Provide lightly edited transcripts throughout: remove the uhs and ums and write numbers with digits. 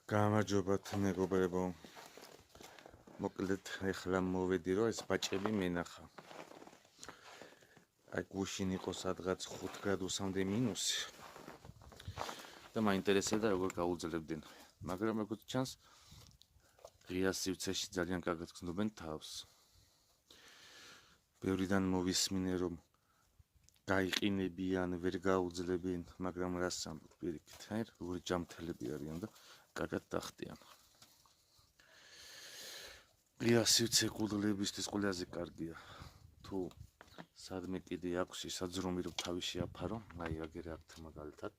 გამარჯობათ მეგობრებო. მოკლედ ეხლა მოვედი რომ ეს ბაჭები მენახა. აი გუშინ იყო სადღაც 5 გრადუსამდე მინუსი. და მაინტერესებდა როგორ გაუძლებდნენ. მაგრამ როგორც ჩანს, ღია სივრცეში ძალიან კარგად გრძნობენ თავს. ბევრიდან მოვისმინე რომ გაიყინებიან, ვერ გაუძლებენ, მაგრამ რას ამბობ პირიქით, აი როგორი ჯამთელები არიან და კარგად დახტიან. ღია სივრცე კუდლებისთვის ყველაზე კარგია. თუ სადმე კიდე აქვს ისაძრომი რომ თავი შეაფარო, აი აგერ აქ მაგალითად,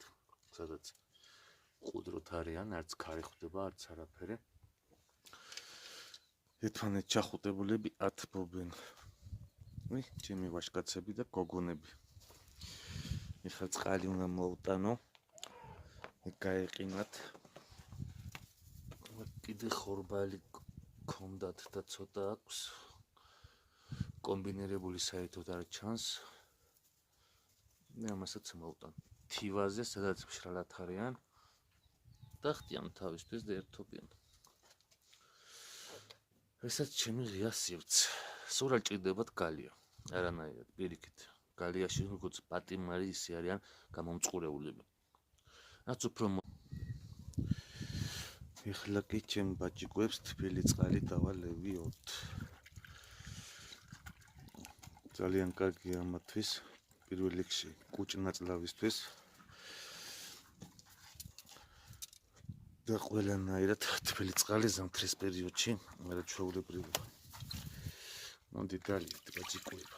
სადაც ყუდროთ არიან, არც ქარი ხვდება, არც არაფერი. ერთმანეთს ჩახუტებულები ათბობენ. ჩემი ვაჟკაცები და გოგონები. ეხლა წყალი უნდა მოვტანო. გაეყინათ. კიდე ხორბალი გქონდათ და ცოტა აქვს. კომბინირებული საერთოდ არ ჩანს. მე ამასაც მოვტან. თივაზე, სადაც მშრალად არიან და ხტიან თავისთვის და ერთობიან. ესაც ჩემი ღია სივრცე. სულ არ ჭირდებათ გალია. არანაირად, პირიქით. გალიაში როგორც პატიმარი ისე არიან გამომწყურებულები. რაც უფრო ეხლა კი ჩემ ბაჭიკოებს თბილი წყალი დავალევიოთ. ძალიან კარგია ამათვის, პირველ რიგში კუჭ-ნაწლავისთვის. და ყველანაირად თბილი წყალი ზამთრის პერიოდში არაჩვეულებრივია. მოდით გალიეთ ბაჭიკოებო.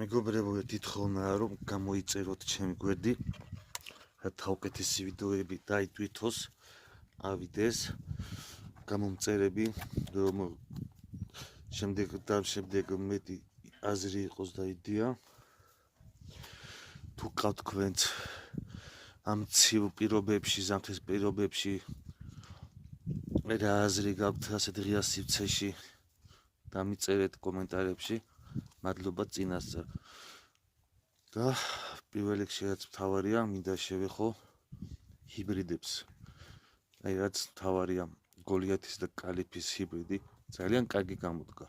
მეგობრებო, თითქონაა რომ გამოიწეროთ ჩემი გვერდი, რათა უკეთესი ვიდეოები დაიტვირთოს, ავიდეს, გამომწერები, რომ შემდეგ მეტი აზრი იყოს და იდეა. თუ გყავთ თქვენც ამ ცივ პირობებში, ზამთრის პირობებში რა აზრი გაქვთ ასეთ ღია სივრცეში, დამიწერეთ კომენტარებში. მადლობა წინასწარ. და პირველ რიგში რაც მთავარია, მინდა შევეხო ჰიბრიდებს. აი რაც მთავარია, გოლიათის და კალიფის ჰიბრიდი ძალიან კარგი გამოდგა.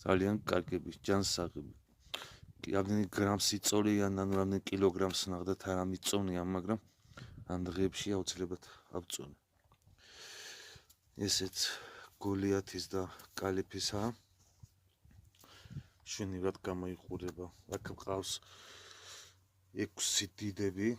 ძალიან კარგები, ჯანსაღები. რამდენი გრამს იწოლიან, ან რამდენი კილოგრამს ნახდათ არ ამიწონია, მაგრამ ამ დღეებში აუცილებლად ავწონე. ესეც გოლიათის და კალიფისა. შვენივრად გამოიყურება. აქ მყავს 6 დიდები.